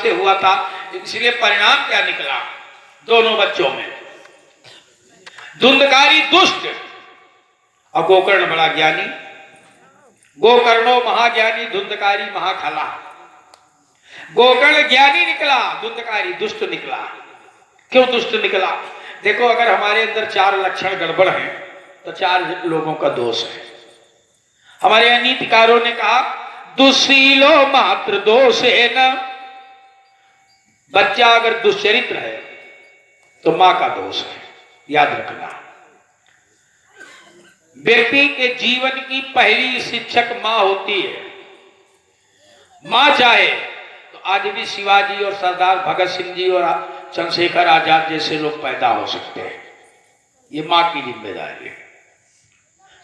से हुआ था, इसलिए परिणाम क्या निकला दोनों बच्चों में? धुंधकारी दुष्ट और गोकर्ण बड़ा ज्ञानी। गोकर्णो महाज्ञानी, धुंधकारी महाखला। गोकर्ण ज्ञानी निकला, धुंधकारी दुष्ट निकला। क्यों दुष्ट निकला? देखो, अगर हमारे अंदर 4 लक्षण गड़बड़ हैं तो 4 लोगों का दोष है। हमारे यहाँ नीतिकारों ने कहा दुशीलो मात्र दोष है न। बच्चा अगर दुश्चरित्र है तो मां का दोष है, याद रखना। व्यक्ति के जीवन की पहली शिक्षक मां होती है। मां चाहे तो आज भी शिवाजी और सरदार भगत सिंह जी और चंद्रशेखर आजाद जैसे लोग पैदा हो सकते हैं। ये मां की जिम्मेदारी है,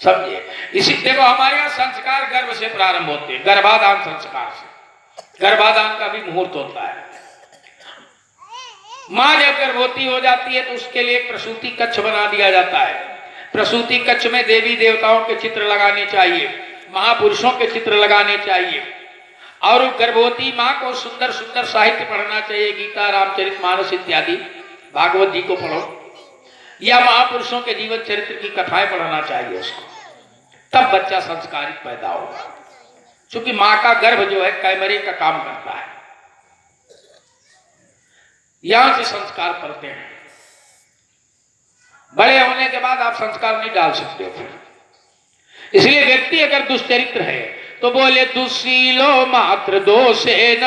समझिए। इसी देखो, हमारे यहाँ संस्कार गर्भ से प्रारंभ होते हैं, गर्भाधान संस्कार से। गर्भाधान का भी मुहूर्त होता है। मां जब गर्भवती हो जाती है तो उसके लिए एक प्रसूति कक्ष बना दिया जाता है। प्रसूति कक्ष में देवी देवताओं के चित्र लगाने चाहिए, महापुरुषों के चित्र लगाने चाहिए, और गर्भवती मां को सुंदर सुंदर साहित्य पढ़ना चाहिए। गीता, रामचरितमानस इत्यादि, भागवत जी को पढ़ो, या महापुरुषों के जीवन चरित्र की कथाएं पढ़ना चाहिए उसको। तब बच्चा संस्कारित पैदा होगा, क्योंकि मां का गर्भ जो है कैमरे का काम करता है। यहां से संस्कार पढ़ते हैं। बड़े होने के बाद आप संस्कार नहीं डाल सकते हो। इसलिए व्यक्ति अगर दुष्चरित्र है तो बोले दुशीलो मात्र दोषेन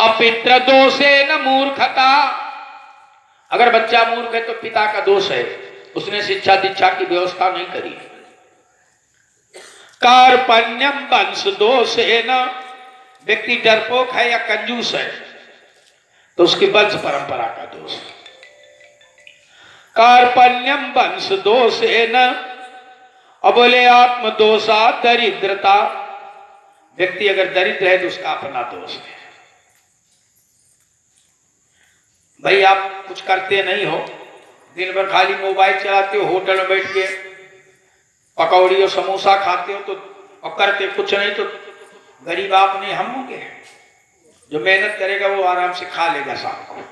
अपित्र दोषेन मूर्खता। अगर बच्चा मूर्ख है तो पिता का दोष है, उसने शिक्षा दीक्षा की व्यवस्था नहीं करी। कार्पण्यम वंश दोषेन, व्यक्ति डरपोक है या कंजूस है तो उसकी वंश परंपरा का दोष है। कार्पण्यम वंश दोषेन, और बोले आत्मदोषा दरिद्रता, व्यक्ति अगर दरिद्र है तो उसका अपना दोष है। भाई आप कुछ करते नहीं हो, दिन भर खाली मोबाइल चलाते हो, होटल में बैठ के पकौड़ी और समोसा खाते हो, तो और करते कुछ नहीं, तो गरीब आप नहीं हम होंगे। जो मेहनत करेगा वो आराम से खा लेगा शाम को।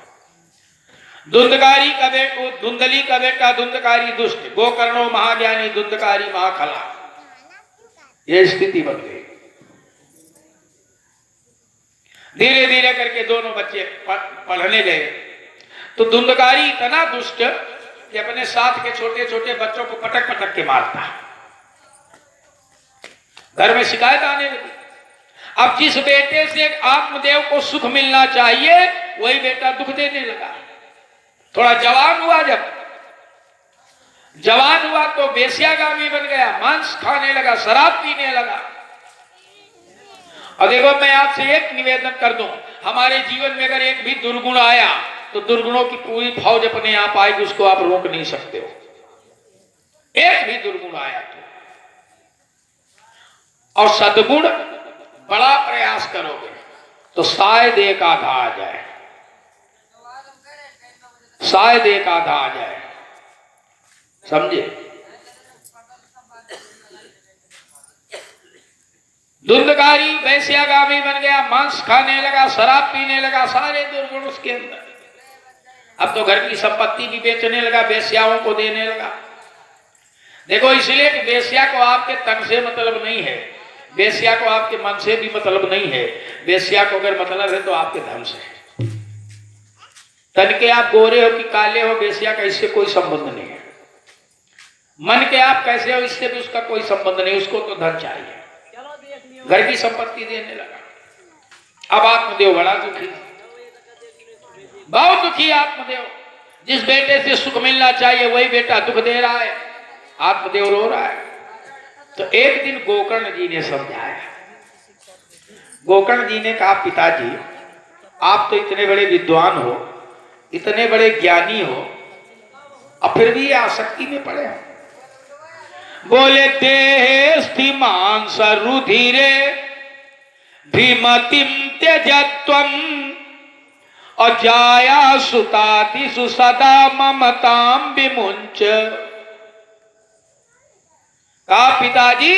धुंधकारी का बेटा, धुंधली का बेटा धुंधकारी दुष्ट, गोकर्णो महाज्ञानी, धुंधकारी महाखला। ये स्थिति बन गई। धीरे धीरे करके दोनों बच्चे पढ़ने गए तो धुंधकारी इतना दुष्ट कि अपने साथ के छोटे छोटे बच्चों को पटक पटक के मारता। घर में शिकायत आने लगी। अब जिस बेटे से आत्मदेव को सुख मिलना चाहिए वही बेटा दुख देने लगा। थोड़ा जवान हुआ, जब जवान हुआ तो वेश्यागामी बन गया, मांस खाने लगा, शराब पीने लगा। और देखो, मैं आपसे एक निवेदन कर दूं, हमारे जीवन में अगर एक भी दुर्गुण आया तो दुर्गुणों की पूरी फौज अपने आप आएगी, उसको आप रोक नहीं सकते हो। एक भी दुर्गुण आया तो, और सद्गुण बड़ा प्रयास करोगे तो शायद एक आधा आ जाए, शायद एक आधा आ जाए, समझे। धुंधकारी वैश्यागामी बन गया, मांस खाने लगा, शराब पीने लगा, सारे दुर्गुण उसके अंदर। अब तो घर की संपत्ति भी बेचने लगा, वेश्याओं को देने लगा। देखो, इसलिए कि वेश्या को आपके तन से मतलब नहीं है, वेश्या को आपके मन से भी मतलब नहीं है। वेश्या को अगर मतलब है तो आपके धन से है। तन के आप गोरे हो कि काले हो, वेश्या का इससे कोई संबंध नहीं है। मन के आप कैसे हो, इससे भी उसका कोई संबंध नहीं, उसको तो धन चाहिए। घर की संपत्ति देने लगा। अब आत्मदेव बड़ा दुखी, बहुत दुखी आत्मदेव। जिस बेटे से सुख मिलना चाहिए वही बेटा दुख दे रहा है, आत्मदेव रो रहा है। तो एक दिन गोकर्ण जी ने समझाया। गोकर्ण जी ने कहा, पिताजी आप तो इतने बड़े विद्वान हो, इतने बड़े ज्ञानी हो, और फिर भी ये आसक्ति में पड़े हो। बोले देहस्थि मांस रुधिरे भीमतिम त्यजत्वम अजाया सुतादिषु सदा ममताम विमुंच। कहा, पिताजी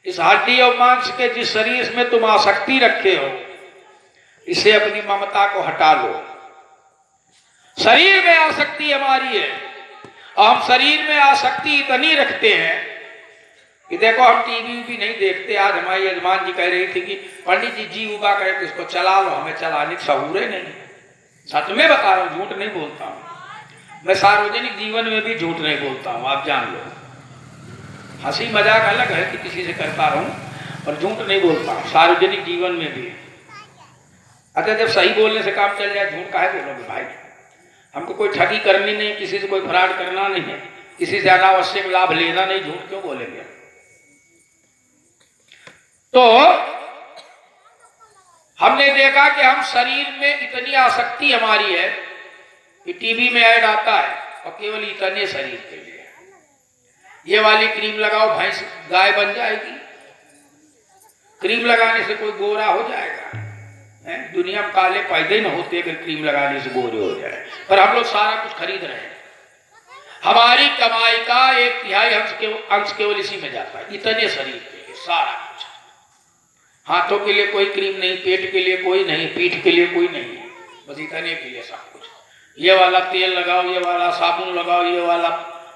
इस हड्डी और मांस के जिस शरीर में तुम आसक्ति रखे हो, इससे अपनी ममता को हटा लो। शरीर में आसक्ति हमारी है और हम शरीर में आसक्ति इतनी रखते हैं कि देखो हम टीवी भी नहीं देखते। आज हमारी यजमान जी कह रही थी कि पंडित जी उबा करे तो इसको चला लो, हमें चलाने की सहूर ही नहीं। सच में बता रहा हूं, झूठ नहीं बोलता हूं। मैं सार्वजनिक जीवन में भी झूठ नहीं बोलता हूं, आप जान लो। हंसी मजाक अलग है कि किसी से करता रहूं, और झूठ नहीं बोलता हूं सार्वजनिक जीवन में भी। अच्छा, जब सही बोलने से काम चल जाए झूठ काहे बोलोगे भाई? हमको कोई ठगी करनी नहीं, किसी से कोई फ्रॉड करना नहीं है, किसी से अनावश्यक लाभ लेना नहीं, झूठ क्यों बोलेंगे? तो हमने देखा कि हम शरीर में इतनी आसक्ति हमारी है कि टीवी में ऐड आता है और केवल इतने शरीर के लिए ये वाली क्रीम लगाओ, भैंस गाय बन जाएगी। क्रीम लगाने से कोई गोरा हो जाएगा? दुनिया में काले पैदे न होते अगर क्रीम लगाने से गोरे हो जाए। पर हम लोग सारा कुछ खरीद रहे हैं। हमारी कमाई का 1/3 अंश केवल इसी में जाता है, इतने शरीर के लिए सारा कुछ। हाथों के लिए कोई क्रीम नहीं, पेट के लिए कोई नहीं, पीठ के लिए कोई नहीं, बस इतने के लिए सब कुछ। ये वाला तेल लगाओ, ये वाला साबुन लगाओ, ये वाला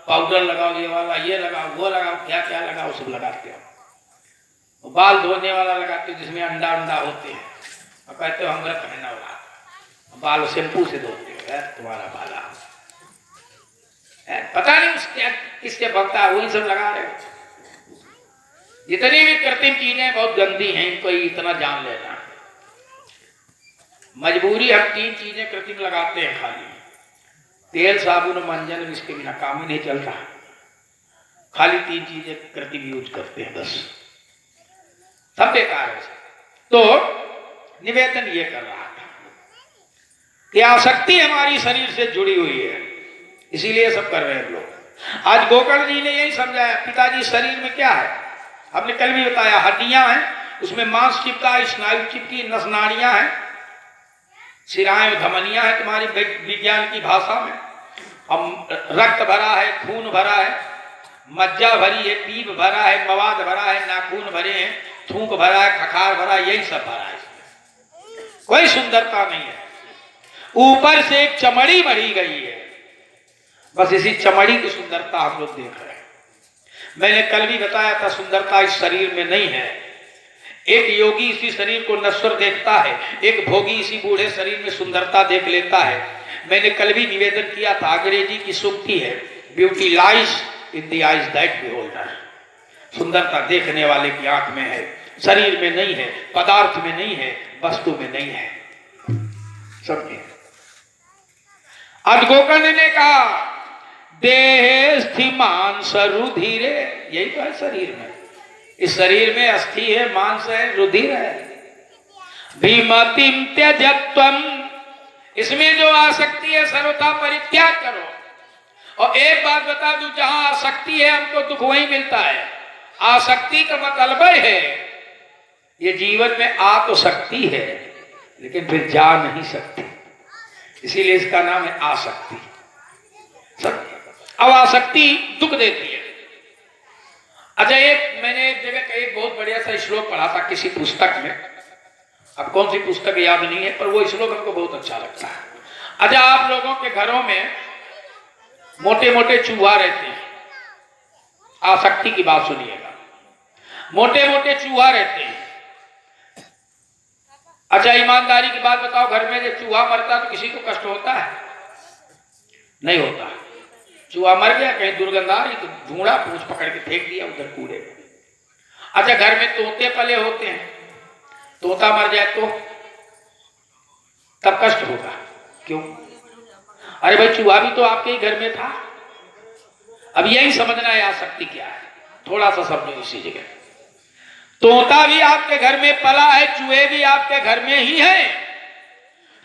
पाउडर लगाओ, ये वाला ये लगाओ, वो लगाओ, क्या क्या लगाओ सब लगाते हो। बाल धोने वाला लगाते हो जिसमें अंडा होते हैं और कहते हो हमरा पहना वाला। बाल शैम्पू से धोते हो, तुम्हारा बाला पता नहीं उसके किसके बनता है, वही सब लगा रहे हो। जितनी भी कृत्रिम चीजें बहुत गंदी हैं, इनको इतना जान लेना। मजबूरी हम 3 चीजें कृत्रिम लगाते हैं खाली, तेल साबुन मंजन, इसके बिना काम ही नहीं चलता। खाली 3 चीजें कृत्रिम यूज करते हैं, बस सब बेकार है। तो निवेदन ये कर रहा था कि आसक्ति हमारी शरीर से जुड़ी हुई है, इसीलिए सब कर रहे हैं लोग। आज गोकर्ण जी ने यही समझाया। पिताजी, शरीर में क्या है? हमने कल भी बताया, हड्डियां हैं, उसमें मांस चिपका है, स्नायु चिपकी, नस नाड़ियां हैं, शिराएं धमनियां हैं तुम्हारी विज्ञान की भाषा में। अब रक्त भरा है, खून भरा है, मज्जा भरी है, पीप भरा है, मवाद भरा है, नाखून भरे हैं, थूक भरा है, खखार भरा है, यही सब भरा है। कोई सुंदरता नहीं है। ऊपर से एक चमड़ी मरी गई है, बस इसी चमड़ी की सुंदरता हम लोग देख रहे हैं। मैंने कल भी बताया था, सुंदरता इस शरीर में नहीं है। एक योगी इसी शरीर को नश्वर देखता है, एक भोगी इसी बूढ़े शरीर में सुंदरता देख लेता है। मैंने कल भी निवेदन किया था, अंग्रेजी की सूक्ति है, beauty lies in the eyes that beholder. सुंदरता देखने वाले की आंख में है, शरीर में नहीं है, पदार्थ में नहीं है, वस्तु में नहीं है। समझे? गोकर्ण ने कहा देह स्थि मांस रुधिरे, यही तो है शरीर में। इस शरीर में अस्थि है, मांस है, रुधिर है। भीमतिम त्यजत्वम, इसमें जो आसक्ति है सर्वथा परित्याग करो। और एक बात बता दूं, जहां आसक्ति है हमको दुख वहीं मिलता है। आसक्ति का मतलब है ये जीवन में आ तो सकती है लेकिन फिर जा नहीं सकती, इसीलिए इसका नाम है आसक्ति। सब अब आसक्ति दुख देती है। अच्छा, मैंने एक जगह एक बहुत बढ़िया सा श्लोक पढ़ा था किसी पुस्तक में, अब कौन सी पुस्तक याद नहीं है, पर वो श्लोक हमको बहुत अच्छा लगता है। अच्छा, आप लोगों के घरों में मोटे मोटे चूहा रहते हैं, आसक्ति की बात सुनिएगा, मोटे मोटे चूहा रहते हैं। अच्छा, ईमानदारी की बात बताओ, घर में जब चूहा मरता है तो किसी को कष्ट होता है? नहीं होता। चूहा मर गया, कहीं दुर्गंध आ रही तो ढूंढा, पूंछ पकड़ के फेंक दिया उधर कूड़े में। अच्छा, घर में तोते पले होते हैं, तोता मर जाए तो तब कष्ट होगा, क्यों? अरे भाई, चूहा भी तो आपके ही घर में था। अब यही समझना है आसक्ति क्या है, थोड़ा सा समझो इसी जगह। तोता भी आपके घर में पला है, चूहे भी आपके घर में ही है।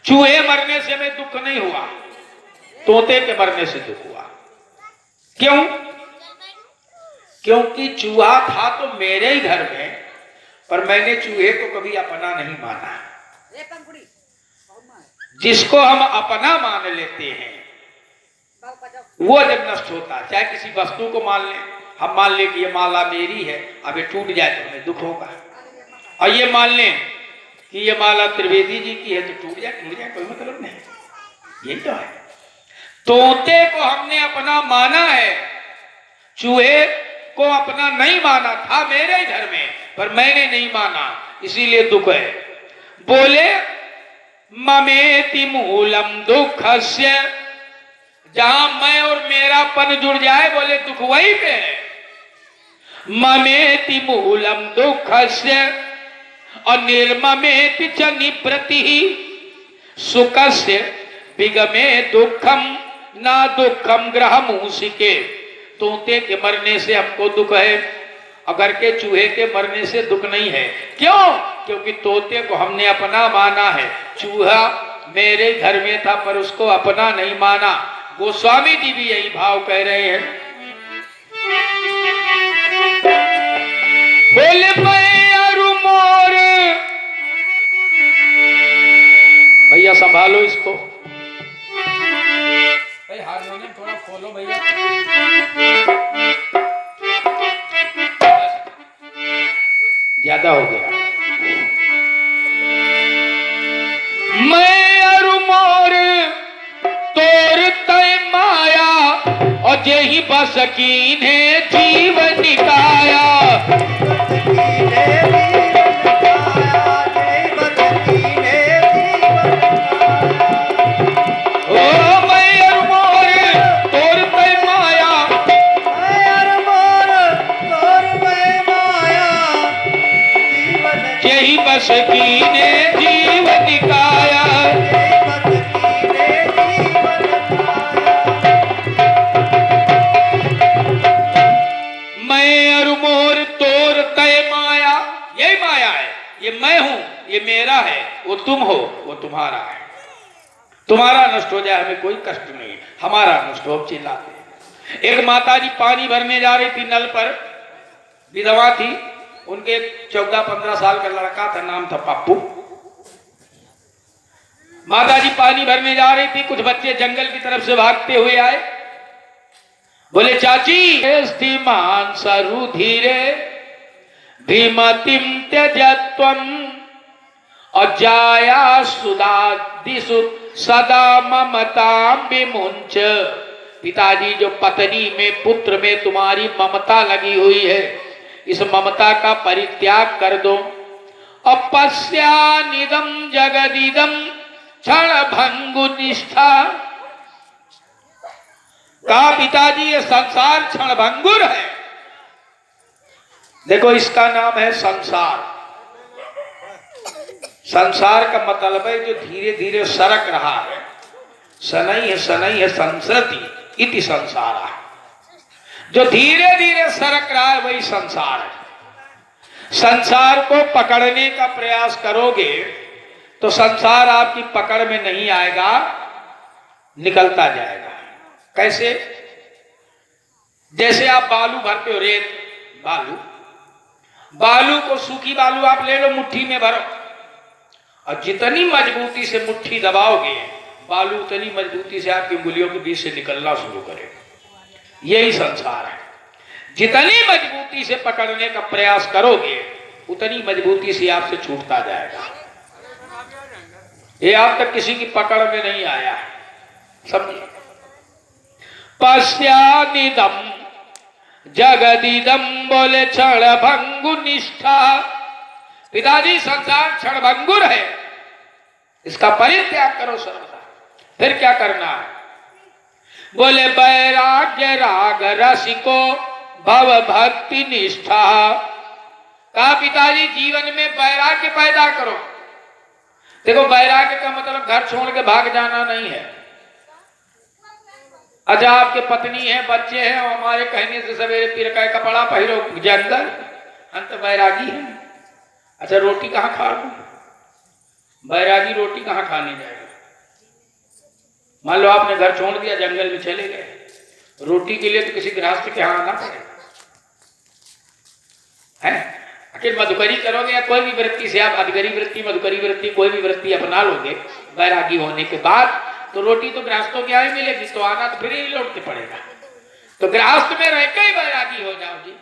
चूहे मरने से मैं दुख नहीं हुआ, तोते के मरने से दुख हुआ। क्यों? क्योंकि चूहा था तो मेरे ही घर में, पर मैंने चूहे को कभी अपना नहीं माना। जिसको हम अपना मान लेते हैं वो जब नष्ट होता है, चाहे किसी वस्तु को मान लें, हम मान लें कि ये माला मेरी है, अब ये टूट जाए तो हमें दुख होगा। और ये मान लें कि ये माला त्रिवेदी जी की है तो टूट जाए कोई मतलब नहीं, यही तो है। तोते को हमने अपना माना है, चूहे को अपना नहीं माना था मेरे ही घर में, पर मैंने नहीं माना, इसीलिए दुख है। बोले ममेति मूलम दुखस्य, जहां मैं और मेरापन जुड़ जाए, बोले दुख वही पे है। ममेति मूलम दुखस्य और निर्ममेति च निवृत्ति सुखस्य विगमे दुखम ना दुखम ग्रह मूसिके। तोते के मरने से हमको दुख है, अगर के चूहे के मरने से दुख नहीं है। क्यों? क्योंकि तोते को हमने अपना माना है, चूहा मेरे घर में था पर उसको अपना नहीं माना। गोस्वामी जी भी यही भाव कह रहे हैं। बोले मोर, भैया संभालो इसको, भाई हारमोनियम थोड़ा खोलो भैया। ज्यादा हो गया। मैं अरु मोर तोर तय माया और जेहि बस कीन्हे जीवन निकाया। बस कीने जीव निकाया, मैं अरु मोर तोर तय माया, यही माया है। ये मैं हूं, ये मेरा है, वो तुम हो, वो तुम्हारा है। तुम्हारा नष्ट हो जाए हमें कोई कष्ट नहीं, हमारा नष्ट हो चिल्लाते। एक माता जी पानी भरने जा रही थी नल पर, विधवा थी, उनके 14-15 साल का लड़का था, नाम था पप्पू। माता जी पानी भरने जा रही थी, कुछ बच्चे जंगल की तरफ से भागते हुए आए। बोले चाची स्थिमान सरु धीरे धीमतिम त्यजत्वम अजाया सुदा दिशु सदा ममताम विमुंच। पिताजी जो पत्नी में पुत्र में तुम्हारी ममता लगी हुई है, इस ममता का परित्याग कर दो। अपस्यानिदम जगदिदम क्षण भंगु निष्ठा। कहा पिताजी ये संसार क्षण भंगुर है। देखो इसका नाम है संसार। संसार का मतलब है जो धीरे धीरे सरक रहा है। शनै है संसरति इति संसार। जो धीरे धीरे सरक रहा है वही संसार है। संसार को पकड़ने का प्रयास करोगे तो संसार आपकी पकड़ में नहीं आएगा, निकलता जाएगा। कैसे? जैसे आप बालू भरते हो, रेत बालू को, सूखी बालू आप ले लो, मुट्ठी में भरो, और जितनी मजबूती से मुट्ठी दबाओगे बालू उतनी मजबूती से आपकी उंगलियों के बीच से निकलना शुरू करेगा। यही संसार है। जितनी मजबूती से पकड़ने का प्रयास करोगे उतनी मजबूती से आपसे छूटता जाएगा। ये आप तक किसी की पकड़ में नहीं आया है, समझिए। पश्यानिदम जगदिदम बोले क्षण भंगु निष्ठा। पिताजी संसार क्षण भंगुर है, इसका परित्याग करो सर्वदा। फिर क्या करना है? बोले वैराग्य राग रसिको भव भक्ति निष्ठा। कहा पिताजी जीवन में वैराग्य पैदा करो। देखो वैराग्य का मतलब घर छोड़ के भाग जाना नहीं है। अच्छा आपके पत्नी है, बच्चे हैं, और हमारे कहने से सवेरे पीर का कपड़ा पहनो जंगल, अंत वैरागी है। अच्छा रोटी कहाँ खा लूं? वैरागी रोटी कहाँ खाने जाएगा? मान लो आपने घर छोड़ दिया, जंगल में चले गए, रोटी के लिए तो किसी गृहस्थ के यहाँ आना पड़ेगा, है? आखिर मधुकरी करोगे या कोई भी वृत्ति से आप अधकरी वृत्ति, मधुकरी वृत्ति, कोई भी वृत्ति अपना लोगे वैरागी होने के बाद, तो रोटी तो गृहस्थों के यहाँ ही मिलेगी, तो आना तो फिर ही लौटने पड़ेगा। तो गृहस्थ में रह के ही वैरागी हो जाओ जी।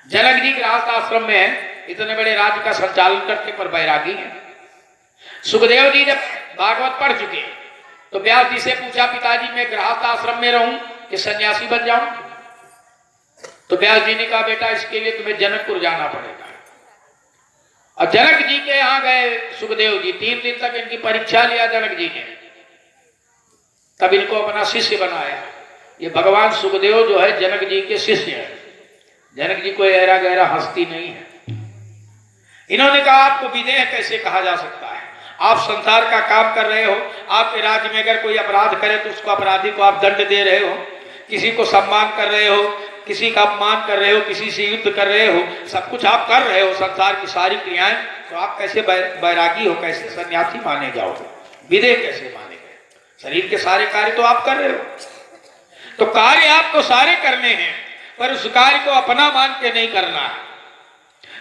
जनक जी गृहस्थ आश्रम में है, इतने बड़े राज्य का संचालन करते पर वैरागी है। सुखदेव जी जब भागवत पढ़ चुके तो व्यास जी से पूछा, पिताजी मैं गृहस्थ आश्रम में रहूं कि सन्यासी बन जाऊं? तो व्यास जी ने कहा, बेटा इसके लिए तुम्हें जनकपुर जाना पड़ेगा। और जनक जी के यहां गए सुखदेव जी, 3 दिन तक इनकी परीक्षा लिया जनक जी ने, तब इनको अपना शिष्य बनाया। ये भगवान सुखदेव जो है जनक जी के शिष्य है। जनक जी कोई ऐरा गहरा हस्ती नहीं है। इन्होंने कहा, आपको विदेह कैसे कहा जा सकता है? आप संसार का काम कर रहे हो, आपके राज्य में अगर कोई अपराध करे तो उसको अपराधी को आप दंड दे रहे हो, किसी को सम्मान कर रहे हो, किसी का अपमान कर रहे हो, किसी से युद्ध कर रहे हो, सब कुछ आप कर रहे हो, संसार की सारी क्रियाएं, तो आप कैसे बैरागी हो, कैसे सन्यासी माने जाओगे, विदेह कैसे माने गए? शरीर के सारे कार्य तो आप कर रहे हो। तो कार्य आपको सारे करने हैं, पर उस कार्य को अपना मान के नहीं करना है।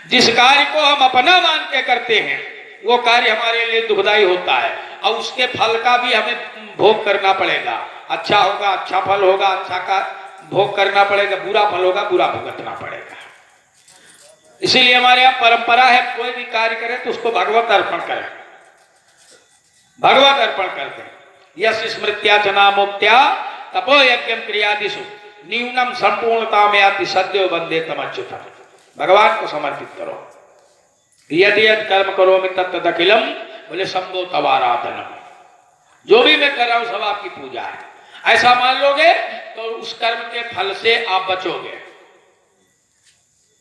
जिस कार्य को हम अपना मान के करते हैं वो कार्य हमारे लिए दुखदाई होता है, और उसके फल का भी हमें भोग करना पड़ेगा। अच्छा होगा अच्छा फल होगा, अच्छा का भोग करना पड़ेगा, बुरा फल होगा बुरा भुगतना पड़ेगा। इसीलिए हमारे यहाँ परंपरा है, कोई भी कार्य करें तो उसको भगवत अर्पण करें, भगवत अर्पण करते हैं। यश स्मृत्या चनामोक्त्या तपो यज्ञम क्रियादिषु न्यूनम संपूर्णता में आति सद्यो बंदे तमच्युतम। भगवान को समर्पित करो। यदि यद कर्म करो में तत्तदखिलम, बोले शंभो तवाराधनम। जो भी मैं कर रहा हूं सब आपकी पूजा है, ऐसा मान लोगे तो उस कर्म के फल से आप बचोगे।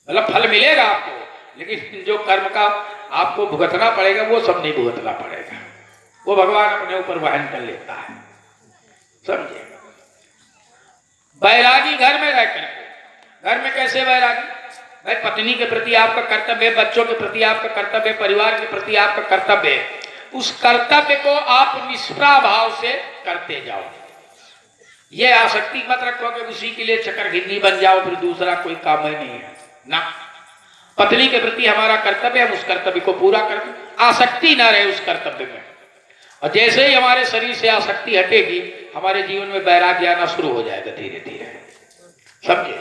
मतलब फल मिलेगा आपको, लेकिन जो कर्म का आपको भुगतना पड़ेगा वो सब नहीं भुगतना पड़ेगा, वो भगवान अपने ऊपर वहन कर लेता है। समझे? बैरागी घर में रहकर, घर में कैसे बैरागी? भाई पत्नी के प्रति आपका कर्तव्य, बच्चों के प्रति आपका कर्तव्य, परिवार के प्रति आपका कर्तव्य है। उस कर्तव्य को आप निष्प्रा भाव से करते जाओ। ये आसक्ति मत रखो कि उसी के लिए चकरघिन्नी बन जाओ, फिर दूसरा कोई काम ही नहीं है ना। पत्नी के प्रति हमारा कर्तव्य, हम उस कर्तव्य को पूरा कर दें, आसक्ति ना रहे उस कर्तव्य में। और जैसे ही हमारे शरीर से आसक्ति हटेगी, हमारे जीवन में वैराग्य आना शुरू हो जाएगा धीरे धीरे। समझे?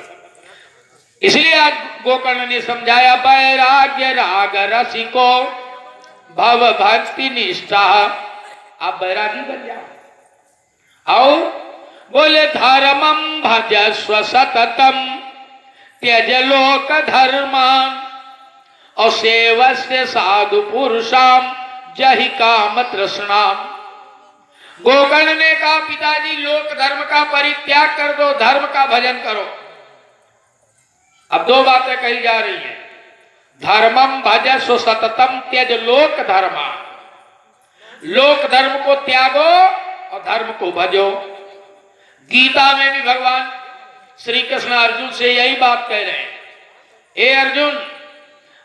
इसलिए आज गोकर्ण ने समझाया, वैराग्य राग रसिको भव भक्ति निष्ठा। आप बैरागी बन जाओ। और बोले धर्मम भजस्व सततम त्यज लोक धर्मान और सेवस्य साधु पुरुषाम जहि काम तृष्णाम। गोकर्ण ने कहा, पिताजी लोक धर्म का परित्याग कर दो, धर्म का भजन करो। अब 2 बातें कही जा रही हैं, धर्मम भजस्व सततम त्यज लोक धर्मा। लोक धर्म को त्यागो और धर्म को भजो। गीता में भी भगवान श्री कृष्ण अर्जुन से यही बात कह रहे हैं, ए अर्जुन,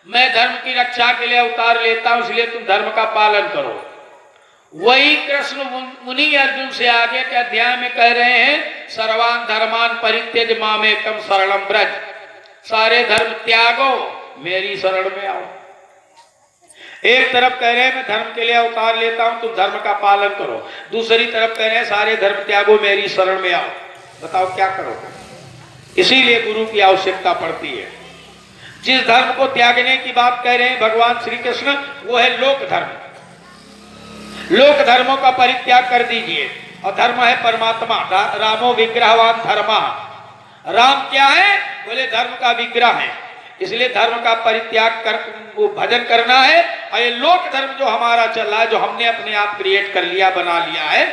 मैं धर्म की रक्षा के लिए अवतार लेता हूं, इसलिए तुम धर्म का पालन करो। वही कृष्ण मुनि अर्जुन से आगे के अध्याय में कह रहे हैं, सर्वान धर्मान परित्यज मामेकम शरणम ब्रज। सारे धर्म त्यागो, मेरी शरण में आओ। एक तरफ कह रहे हैं मैं धर्म के लिए अवतार लेता हूं, तुम धर्म का पालन करो। दूसरी तरफ कह रहे हैं सारे धर्म त्यागो, मेरी शरण में आओ। बताओ क्या करोगे? इसीलिए गुरु की आवश्यकता पड़ती है। जिस धर्म को त्यागने की बात कह रहे हैं भगवान श्री कृष्ण, वो है लोक धर्म। लोक धर्मों का परित्याग कर दीजिए, और धर्म है परमात्मा। रामो विग्रहवान धर्मा। राम क्या है? बोले धर्म का विग्रह है। इसलिए धर्म का परित्याग कर वो भजन करना है। और ये लोक धर्म जो हमारा चल रहा है, जो हमने अपने आप क्रिएट कर लिया, बना लिया है,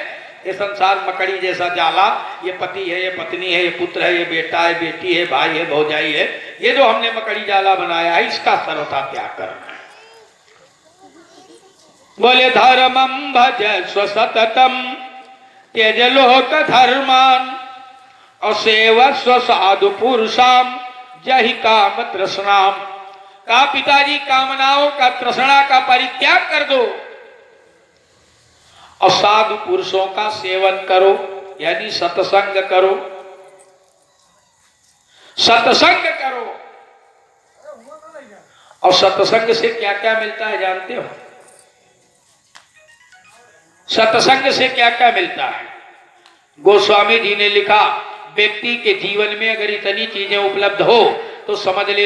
ये संसार मकड़ी जैसा जाला, ये पति है, ये पत्नी है, ये पुत्र है, ये बेटा है, बेटी है, भाई है, भौजाई है, ये जो हमने मकड़ी जाला बनाया है, इसका सर्वथा त्याग करना है। बोले धर्मम भजस्व सततम त्यज लोक धर्मान और सेवस्व साधु पुरुषाम जहि काम तृष्णाम। कहा पिताजी कामनाओं का, तृष्णा का परित्याग कर दो और साधु पुरुषों का सेवन करो, यानी सत्संग करो। सत्संग करो। और सत्संग से क्या क्या मिलता है जानते हो? सत्संग से क्या क्या मिलता है? गोस्वामी जी ने लिखा, व्यक्ति के जीवन में अगर इतनी चीजें उपलब्ध हो तो समझ लेना